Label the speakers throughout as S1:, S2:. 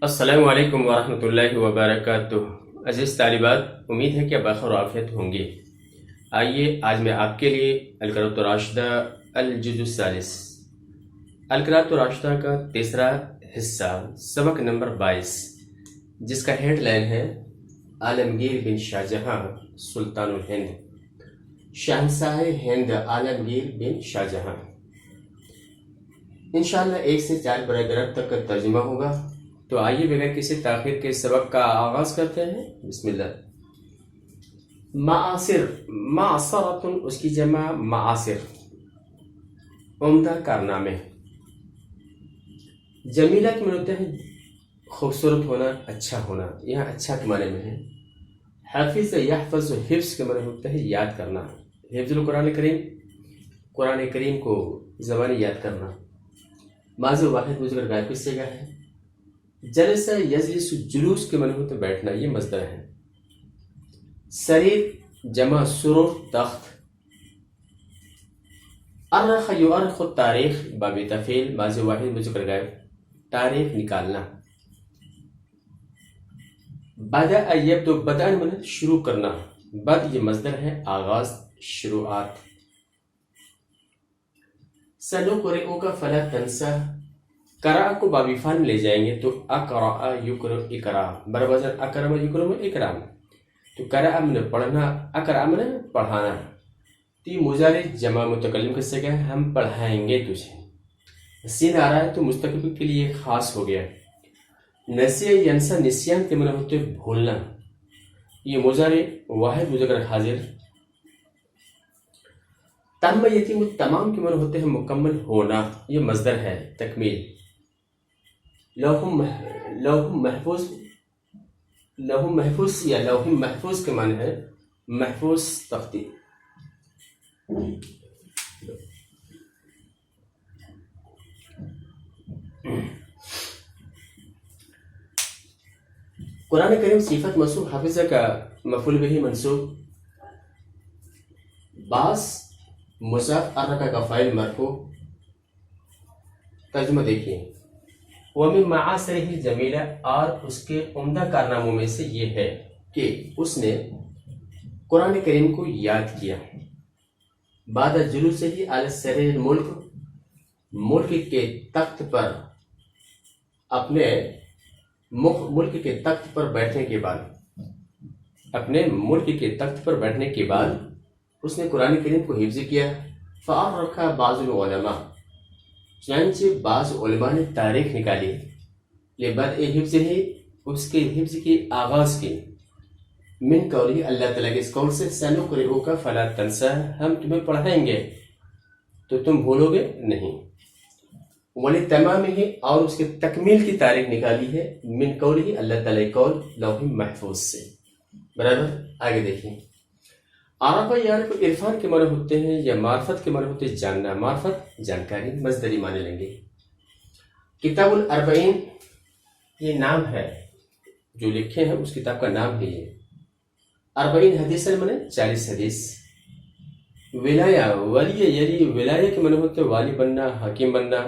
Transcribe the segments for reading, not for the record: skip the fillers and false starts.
S1: السلام علیکم ورحمۃ اللہ وبرکاتہ۔ عزیز طالبات، امید ہے کہ بخیر و عافیت ہوں گے۔ آئیے آج میں آپ کے لیے القراءۃ الراشدہ الجزء الثالث القراءۃ الراشدہ کا تیسرا حصہ سبق نمبر 22 جس کا ہیڈ لائن ہے عالمگیر بن شاہجہاں سلطان الہند، شہنشاہ ہند عالمگیر بن شاہجہاں۔ انشاءاللہ 1 سے 4 پیراگراف تک کا ترجمہ ہوگا۔ تو آئیے بغیر کسی تاخیر کے سبق کا آغاز کرتے ہیں۔ بسم اللہ۔ معاصر، معاصرۃ اس کی جمع معاصر، عمدہ کارنامے۔ جمیلہ کے معنی ہوتا ہے خوبصورت ہونا، اچھا ہونا، یہاں اچھا کے معنی میں ہے۔ حافظ یحفظ، حفظ کے معنی ہوتا ہے یاد کرنا، حفظ القرآن کریم، قرآن کریم کو زبانی یاد کرنا۔ ماضی واحد مذکر غائب کس جگہ ہے؟ جلسہ یجلس، جلوس کے معنی ہوتا ہے بیٹھنا، یہ مصدر ہے۔ سریر جمع سرور، تخت۔ ارخ یؤرخ، تاریخ باب تفعیل، ماضی واحد مذکر غائب، تاریخ نکالنا۔ بدأ یبدو، بدأ معنی شروع کرنا، بد یہ مصدر ہے، آغاز، شروعات۔ سنقرئک فلا تنسى، قرأ کو بابی فعل میں لے جائیں گے تو اقرأ یقرأ، اقرا برابر اکرم یکرم اکرام، تو قرأ من پڑھنا، اقرأ من پڑھانا۔ تی مضارع جمع متکلم کس سے گئے، ہم پڑھائیں گے تجھے۔ سین آ رہا ہے تو مستقبل کے لیے خاص ہو گیا۔ نسیہ ینسا، نسیان کے معنی ہوتے بھولنا، یہ مضارع واحد مذکر حاضر۔ تم یتیم، تمام کے معنی ہوتے ہیں مکمل ہونا، یہ مصدر ہے، تکمیل۔ لوح محفوظ، لوح محفوظ یا لوح محفوظ کے معنی ہے محفوظ تختی۔ قرآن کریم صفت موصوف، حافظہ کا مفعول بہ منصوب، باس مضاف، ارکا کا فاعل مرفوع۔ ترجمہ دیکھیے۔ وَمِن مَعَاصِرِهِ الْجَمِيلَةِ، اور اس کے عمدہ کارناموں میں سے یہ ہے کہ اس نے قرآن کریم کو یاد کیا۔ بعد جلوسہ علی السریر الملک، ملک کے تخت پر، اپنے ملک کے تخت پر بیٹھنے کے بعد، اپنے ملک کے تخت پر بیٹھنے کے بعد اس نے قرآن کریم کو حفظ کیا۔ فَأَرَّخَ بَعْضُ الْعُلَمَاء، چنانچہ بعض علماء نے تاریخ نکالی، لبدء حفظ ہی، اس کے حفظ کی آغاز کی، من قولی، اللہ تعالیٰ کے اس قول سے، سنقرئک فلا تنسى، ہم تمہیں پڑھائیں گے تو تم بھولو گے نہیں۔ ولتمامہ، اور اس کے تکمیل کی تاریخ نکالی ہے، من قولی، اللہ تعالیٰ کے قول، لوح محفوظ سے۔ برابر، آگے دیکھیں۔ عرف یعرف، عرفان کے معنی ہوتے ہیں یا معرفت کے معنی ہوتے ہیں جاننا، معرفت جانکاری، مصدری معنی لیں گے۔ کتاب الاربعین، یہ نام ہے جو لکھے ہیں، اس کتاب کا نام ہے یہ۔ اربعین حدیث معنی 40 حدیث۔ ولایہ، ولی یلی، ولایہ کے معنی ہوتے ہیں والی بننا، حکیم بننا۔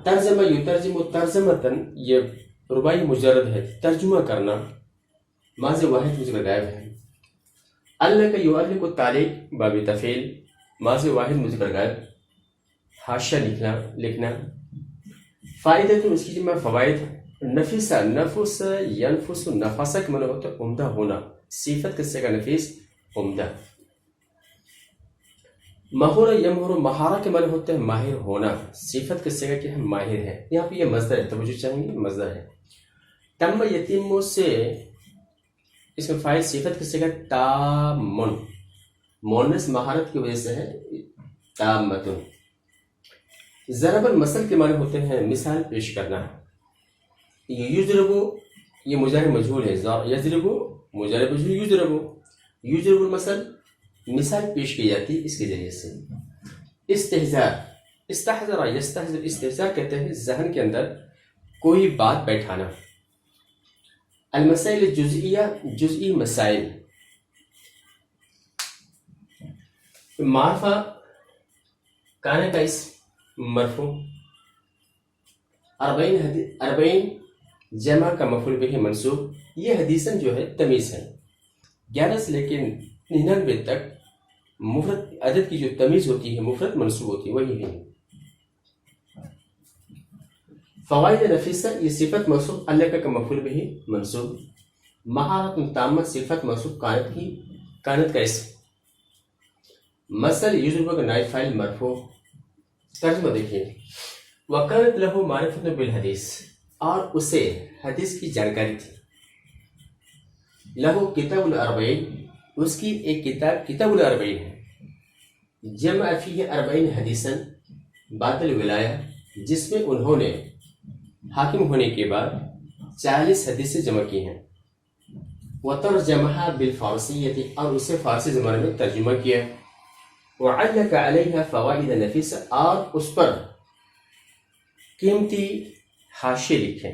S1: ترجمہ یترجم، ترجمتاً، یہ رباعی مجرد ہے، ترجمہ کرنا، ماضی واحد مذکر غائب ہے۔ اللہ کا یعلق، تعلیق باب تفعیل، ماضی واحد مذکر غائب، حاشیہ لکھنا۔ فائدہ، اس کی جمع فوائد۔ نفیسہ، نفس ینفس، نفاسہ کے معنی ہوتا ہے عمدہ ہونا، صفت کس سے کا نفیس، عمدہ۔ مہور یمہر، مہارہ کے معنی ہوتا ہے ماہر ہونا، صفت کس سے کا کیا ہے، ماہر ہے۔ یہاں پہ یہ مصدر ہے، توجہ چاہیں گے، مصدر ہے۔ تم یتیم سے، اس میں فائل صفت کس سے کا، تامن، مونس مہارت کی وجہ سے ہے، تامتن۔ ضرب المثل کے معنی ہوتے ہیں مثال پیش کرنا۔ یضربو، یہ مضارع مجہول ہے، یضربو مضارع مجہول، یضربو، یضرب المثل، مثال پیش کی جاتی اس کے ذریعے سے۔ استہزاء، استحضر یستحضر، استہزاء کہتے ہیں ذہن کے اندر کوئی بات بیٹھانا۔ المسائل الجزئیہ، جزئی مسائل۔ معرفہ کانے کا اسم مرفوع، اربعین جمع کا مفعول به منصوب، یہ حدیثاً جو ہے تمیز ہے. 11 سے لے کے 99 تک مفرد عدد کی جو تمیز ہوتی ہے مفرد منصوب ہوتی ہے وہی ہے. فوائد نفیسہ یہ صفت موصوف اللہ کا مفعول به منصوب. مہارت تامہ صفت موصوف کانت کا اسم. مثل یضرب کا نائب فاعل مرفوع. ترجمہ دیکھیے. وکانت لہ معرفت بالحدیث، اور اسے حدیث کی جانکاری تھی. لہو کتاب الاربعین، اس کی ایک کتاب کتاب الاربعین ہے. جمع فیہ 40 حدیثاً بعد الولایہ، جس میں انہوں نے حاکم ہونے کے بعد 40 حدیثیں جمع کی ہیں. وترجمها بالفارسیہ، اور اسے فارسی زبان میں ترجمہ کیا. وعلق علیہ فوائد نفیسہ، اور اس پر قیمتی حاشیے لکھے.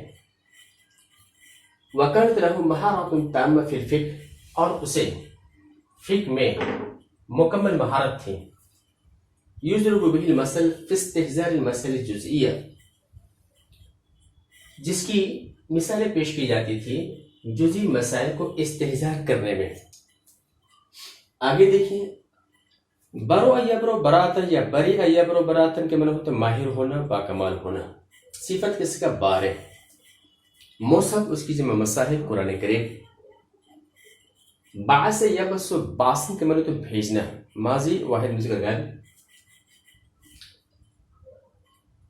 S1: وکانت لہ مہارت تامہ فی الفقہ، اور اسے فقہ میں مکمل مہارت تھی. یضرب به المثل فی استحضار المسائل الجزئیہ، جس کی مثالیں پیش کی جاتی تھی جزئی مسائل کو استحضار کرنے میں. آگے دیکھیے. برو یبرو براتن یا بری یبرو براتن کے معنی ہوتے ماہر ہونا، باکمال ہونا. صفت کس کا؟ بارے. مصحف اس کی جمع مصاحف قرآن کریم. بعث یبعث باسن کے معنی ہوتے بھیجنا، ماضی واحد مذکر غائب.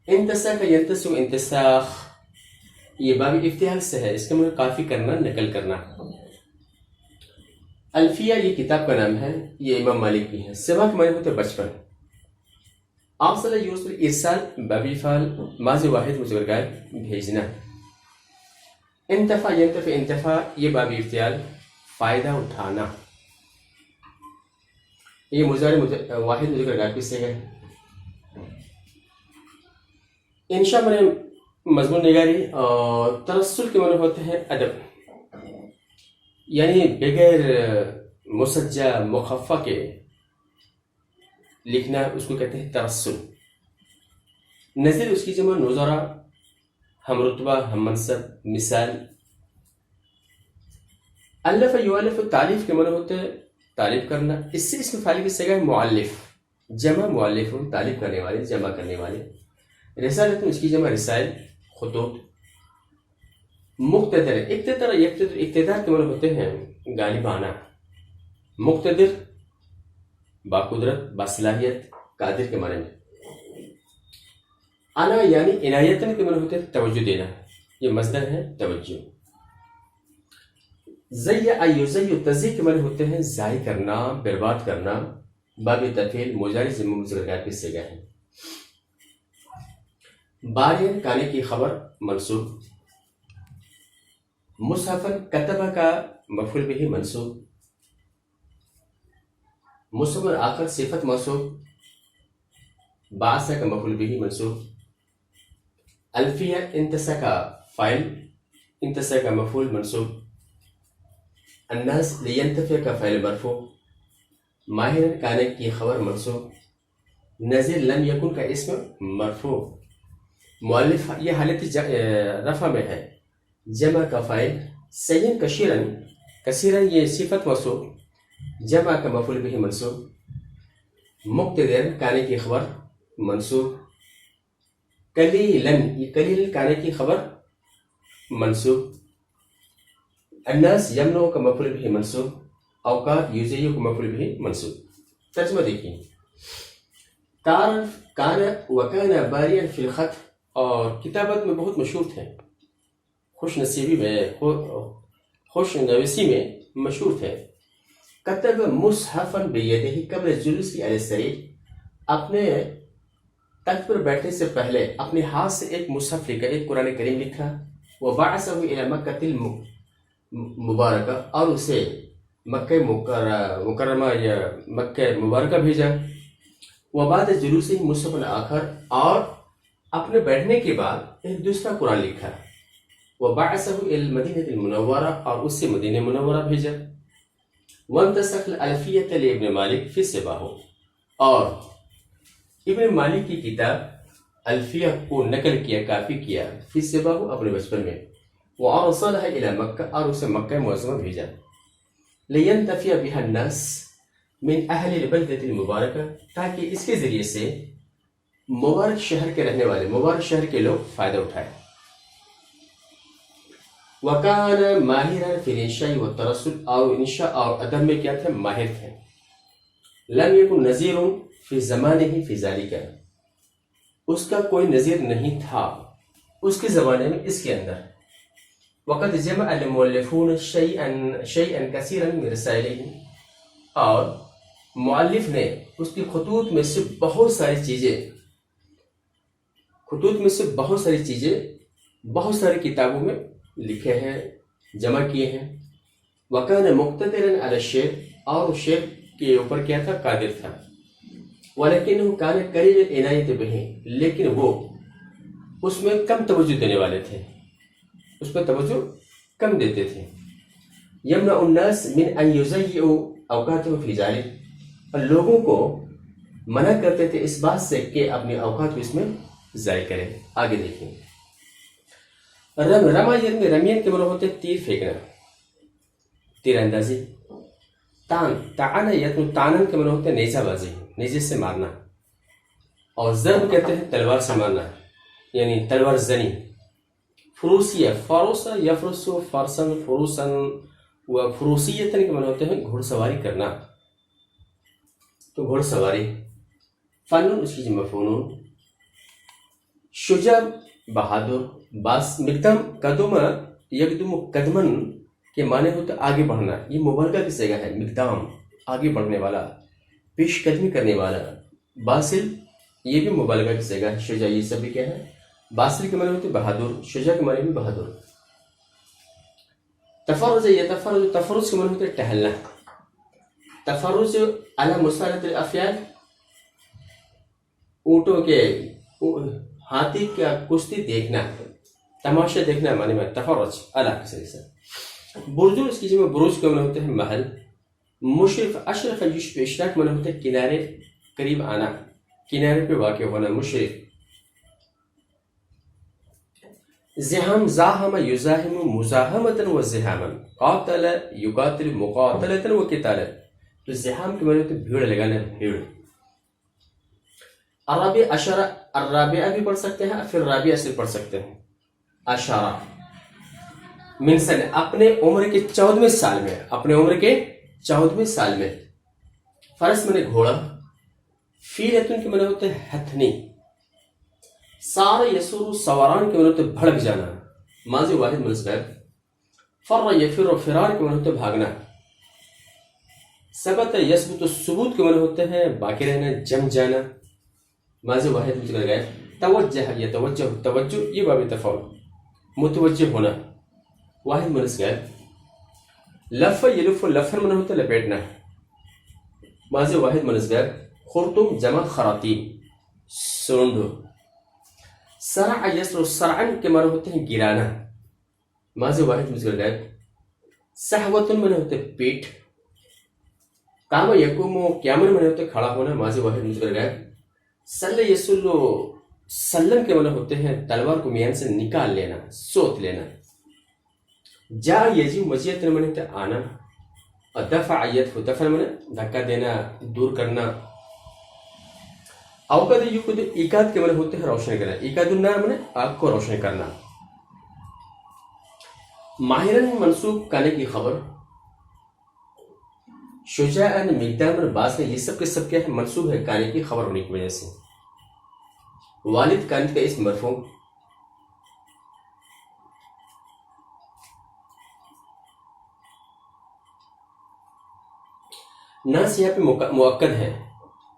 S1: انتساخ ینتسخ انتساخ، یہ باب افتعال سے ہے، اس کے معنی کافی کرنا، نقل کرنا. الفیہ یہ کتاب کا نام ہے، یہ امام مالک کی ہے. سبا کے معنی ہوتے بچپن. ارسل یرسل ارسال باب فعل ماضی واحد مذکر غائب بھیجنا. انتفع ینتفع انتفاع، یہ باب افتعال فائدہ اٹھانا. یہ مضارع واحد مذکر غائب سے ہے. انشاء میں مضمون نگاری. اور ترسل کے معنی ہوتے ہیں ادب، یعنی بغیر مسجع مخفف کے لکھنا، اس کو کہتے ہیں ترسل. نظیر اس کی جمع نظرا، ہم رتبہ، ہم منصب، مثال. الف یؤلف تعلیف کے معنی ہوتے ہیں تعلیف کرنا. اس سے اسم فاعل کی صیغہ ہے معلف، جمع مؤلف، تعلیف کرنے والے، جمع کرنے والے. رسالت اس کی جمع رسائل، خطوط. مقتدر اقتدار کے معنی ہوتے ہیں غالبانہ. مقتدر باقدرت، باصلاحیت، قادر کے معنی میں. انا یعنی عنایتن کے معنی ہوتے ہیں توجہ دینا، یہ مصدر ہے توجہ. یزی تزیع کے معنی ہوتے ہیں ضائع کرنا، برباد کرنا. باب تفعیل مضارع ضمیر مذکر غائب کی صیغہ ہے. بارین کانے کی خبر منصوب. مصحفن کتبہ کا مفعول به منصوب. مصحف آخر صفت موصوف. بعث کا مفعول به منصوب. الفیہ انتسا کا فاعل، انتسا کا مفعول منصوب. الناس لینتفع کا فاعل مرفوع. ماہر کانے کی خبر منصوب. نذیر لم یکن کا اسم مرفوع. مؤلف یہ حالت رفع میں ہے، جمع کا فاعل. سین کثیرن، کثیرن یہ صفت موصوف، جمع کا مفعول به منصوب. مقتدر کانے کی خبر منصوب. قلیلن یہ قلیل کانے کی خبر منصوب. الناس یمنع کا مفعول به منصوب. اوقات یضیع کا مفعول به منصوب. ترجمہ دیکھیں. کان وکان بارئا فی الخط، اور کتابت میں بہت مشہور تھے، خوش نویسی میں مشہور تھے. کتب مصحفا بیدہ قبل الجلوس علی السریر، اپنے تخت پر بیٹھنے سے پہلے اپنے ہاتھ سے ایک مصحف لکھا، ایک قرآن کریم لکھا. وبعثہ الی مکۃ المبارکہ، اور اسے مکہ مکرمہ یا مکہ مبارکہ بھیجا. وبعد جلوسہ مصحف آخر، اور اپنے بیٹھنے کے بعد ایک دوسرا قرآن لکھا. وبعثہ الی المدینہ المنورہ، اور اس سے مدینہ منورہ بھیجا. وانتسخ الالفیۃ لابن مالک فی صباح، اور ابن مالک کی کتاب الفیہ کو نقل کیا، کافی کیا، فی صباہ اپنے بچپن میں، وارسلها الى مکہ اور اسے مکہ معظمہ بھیجا، لینتفع بها الناس من اہل البلدۃ المبارکہ، تاکہ اس کے ذریعے سے مبارک شہر کے رہنے والے، مبارک شہر کے لوگ فائدہ اٹھائے۔ وکان ماہرا فی الانشاء والترسل، اور انشاء اور ادب میں کیا تھے؟ ماہر تھے۔ لم یکن نظیر فی زمانہ فی ذالک، اس کا کوئی نظیر نہیں تھا اس کے زمانے میں اس کے اندر۔ وقد جمع المؤلفون شیئا کثیرا من رسائلہ، اور مؤلف نے اس کی خطوط میں سے بہت ساری چیزیں بہت ساری کتابوں میں لکھے ہیں، جمع کیے ہیں۔ وکان مقتدرا علی الشعر، اور شعر کے اوپر کیا تھا؟ قادر تھا۔ ولیکنہ کان قلیل العنایۃ بہ، لیکن وہ اس میں کم توجہ دینے والے تھے، اس پہ توجہ کم دیتے تھے۔ یمنع الناس من ان یضیعوا اوقاتهم فی ذلک، اور لوگوں کو منع کرتے تھے اس بات سے کہ اپنے اوقات کو اس میں ضائع کریں۔ آگے دیکھیں، رمین کے معنی ہوتے ہیں تیر پھینکنا، تیر اندازی۔ تعان تانن کے معنی ہوتے ہیں نیزہ بازی، نیزے سے مارنا، اور ضرب کہتے ہیں تلوار سے مارنا، یعنی تلوار زنی۔ فروسیہ، فروسا یفرس فرسن فروسن، و فروسیتن کے معنی ہوتے ہیں گھوڑ سواری کرنا، تو گھوڑ سواری۔ فنون اس کی جمع فنون۔ شجاع بہادر، باس مقدم قدم یقدم قدمن کے معنی ہوتے آگے بڑھنا، یہ مبالغہ کی صیغہ ہے، مقدام آگے بڑھنے والا، پیش قدمی کرنے والا۔ باسل یہ بھی مبالغہ کی صیغہ ہے، شجاع یہ سب بھی کیا ہے؟ باسل کے معنی ہوتے بہادر، شجاع کے معنی بھی بہادر۔ تفرج یتفرج، تفرج کے معنی ہوتے ٹہلنا، تفرج علی مسارۃ الافیال، اونٹوں کے، ہاتھی کا کشتی دیکھنا، تماشا دیکھنا معنی میں تفرج علی کسی سے۔ برج اس کی جمع بروج کے معنی ہوتے ہیں محل۔ مشرف، اشرف یشرف، اشراق معنی ہوتے ہیں کنارے قریب آنا، کنارے پہ واقع ہونا، مشرف۔ زحام، زاحم یزاحم مزاحمۃ و زحاما، قاتل یقاتل مقاتلۃ و قتالا، تو زحام کے معنی ہوتے ہیں بھیڑ لگانا، بھیڑ۔ الرابع عشرہ، الرابعہ بھی پڑھ سکتے ہیں، پھر رابعہ سے پڑھ سکتے ہیں۔ عشرہ من سن، اپنے عمر کے 14ویں سال میں، اپنے عمر کے 14ویں سال میں۔ فرس میں نے گھوڑا، فیلتن کے معنی ہوتے ہیں ہتھنی۔ سار یسور، سواران کے معنی ہوتے بھڑک جانا، ماضی واحد منصب۔ فر یفر، فرار کے معنی ہوتے بھاگنا۔ ثبت یثبت، ثبوت کے معنی ہوتے ہیں باقی رہنا، جم جانا، ماضی واحد منصب گئے۔ توجہ یتوجہ، توجہ یہ باب تفعول، متوجہ ہونا، واحد منصب گئے۔ لف یلف، لفر معنی ہوتا ہے لپیٹنا، ماضی واحد منصب گئے۔ خرطم جمع خراطیم، سرنڈ۔ سرع یسر، سرعن کے معنی ہوتے ہیں گرانا، ماضی واحد منصب گئے۔ صحوتن معنی ہوتے پیٹ۔ قام یقوم، قیامن معنی ہوتے کھڑا ہونا، ماضی واحد منصب گئے۔ سل یسلو، سلم کے معنی ہوتے ہیں تلوار کو میان سے نکال لینا، سوت لینا۔ جا یجی، مجیت معنی ہوتے آنا، اور دفع یدفع، دفع معنی دھکا دینا، دور کرنا۔ اوقد یقد، ایقاد کے معنی ہوتے ہیں روشن کرنا، ایقاد النار معنی آگ کو روشن کرنا۔ ماہرن منصوب کانے کی خبر، شجاعن مقدامن باس، یہ سب کے سب کیا ہے؟ منصوب ہے کانے کی خبر ہونے کی وجہ سے۔ والد کانت کا اسم مرفوع۔ ناس یہاں پہ مؤکد ہے،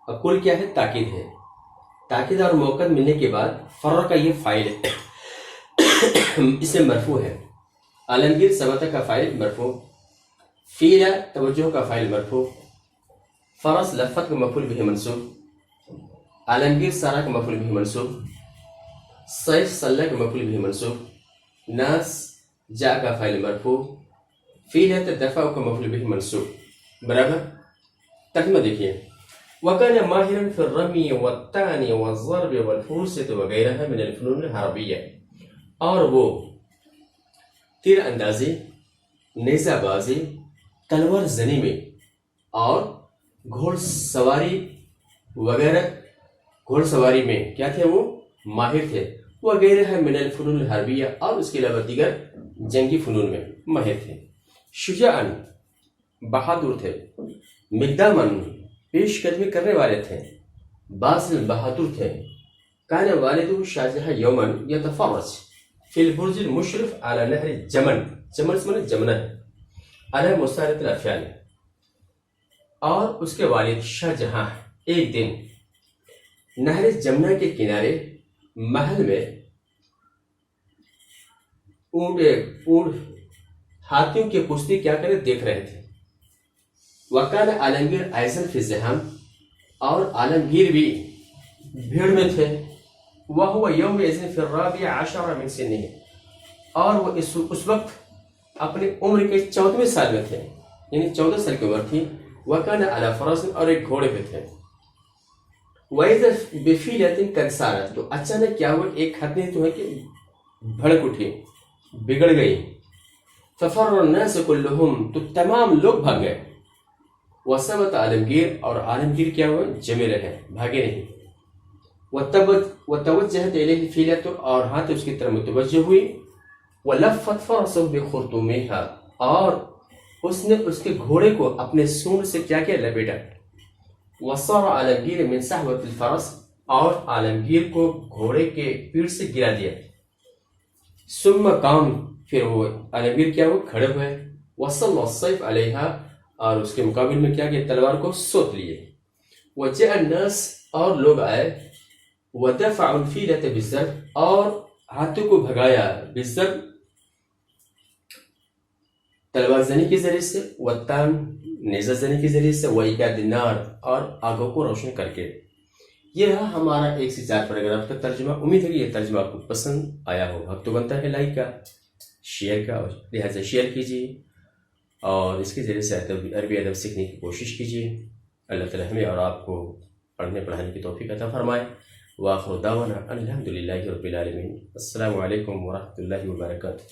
S1: اور کل کیا ہے؟ تاکید ہے۔ تاکید اور مؤکد ملنے کے بعد فرق کا یہ فائل ہے، اسے مرفوع ہے۔ عالمگیر ثبت کا فائل مرفوع، فیل توجہ کا فائل مرفوع، فرس لفت کا مفعول بھی منصوب، عالمگیر سارا کا مفعول بھی منصوب، سیف صلی کا مفعول بھی منصوب، ناس جا کا فائل مرفوع، فیل دفع کا مفعول بھی منصوب۔ برابر ترجمہ دیکھیے، وكان ماهرا في الرمي والطعن والضرب والفروسة وغيرها من الفنون الحربية. اور وہ تیر اندازی، نیزہ بازی، تلوار زنی میں اور گھوڑ سواری وغیرہ، گھوڑ سواری میں کیا تھے، وہ ماہر تھے. وغیرہ ہے من الفنون الحربیہ، اور اس کے علاوہ دیگر جنگی فنون میں ماہر تھے. شجاعن، بہادر تھے. مقدامن، پیش قدمی کرنے والے تھے. باذل، بہادر تھے. کان والدہ شاہجہاں یومن یتفرج فی البرج المشرف علی نہر جمن، جمن سے معنی جمنا ہے، علی مسارت الافیال، اور اس کے والد شاہ جہاں ایک دن نہر جمنا کے کنارے محل میں اونٹ ہاتھیوں کی کشتی کیا کرے دیکھ رہے تھے. وکان عالمگیر ایزن فی الزحام، اور عالمگیر بھی بھیڑ میں تھے. وہو یوم اذن فی الرابع عشر من سنہ، اور وہ اس وقت اپنی عمر کے 14ویں سال میں تھے، یعنی 14 سال کی عمر تھی. وکان علی فرس، اور ایک گھوڑے پہ تھے. وَإِذَا بِفِيلَةٍ قَدْ سَارَتْ، تو اچانک کیا ہوا، ایک ہتھی تو ہے کہ بھڑک اٹھی، بگڑ گئی. فَفَرَّ النَّاسُ كُلُّهُمْ، تو تمام لوگ بھاگ گئے. وَثَبَتَ عالمگیر، اور عالمگیر کیا ہوا، جمے رہے، بھاگے نہیں. وَتَوَجَّهَتْ إِلَيْهِ الْفِيلَةُ، اور ہاتھ اس کی طرف متوجہ ہوئی. وَلَفَّتْ فَرَسَهُ بِخُرْطُومِهَا، اور اس نے اس کے گھوڑے کو اپنے سونڈ سے کیا لپیٹا. وَصَارَ عالمگیر من صحبۃ الفرس، اور عالمگیر کو گھوڑے کے پیٹھ سے گرا دیا. ثم قام، پھر وہ عالمگیر کیا وہ کھڑے ہوئے. وصل السیف علیہا، اور اس کے مقابل میں کیا کہ تلوار کو سوت لیے. وجاء الناس، اور لوگ آئے. ودفع الفیلۃ بالضرب، اور ہاتھوں کو بھگایا بالضرب تلوار زنی کے ذریعے سے، والطعن، نیزہ زنی کے ذریعے سے، وایقاد النار، اور آگوں کو روشن کر کے. یہ رہا ہمارا 1 سے 4 پیراگراف کا ترجمہ. امید ہے کہ یہ ترجمہ آپ کو پسند آیا ہوگا. حق تو بنتا ہے لائک کا، شیئر کا، اور لہٰذا شیئر کیجیے، اور اس کے ذریعے سے عربی ادب سیکھنے کی کوشش کیجیے. اللہ تعالیٰ ہمیں اور آپ کو پڑھنے پڑھانے کی توفیق عطا فرمائے. وآخر دعوانا الحمد للہ رب العالمین. السلام علیکم ورحمۃ اللہ وبرکاتہ.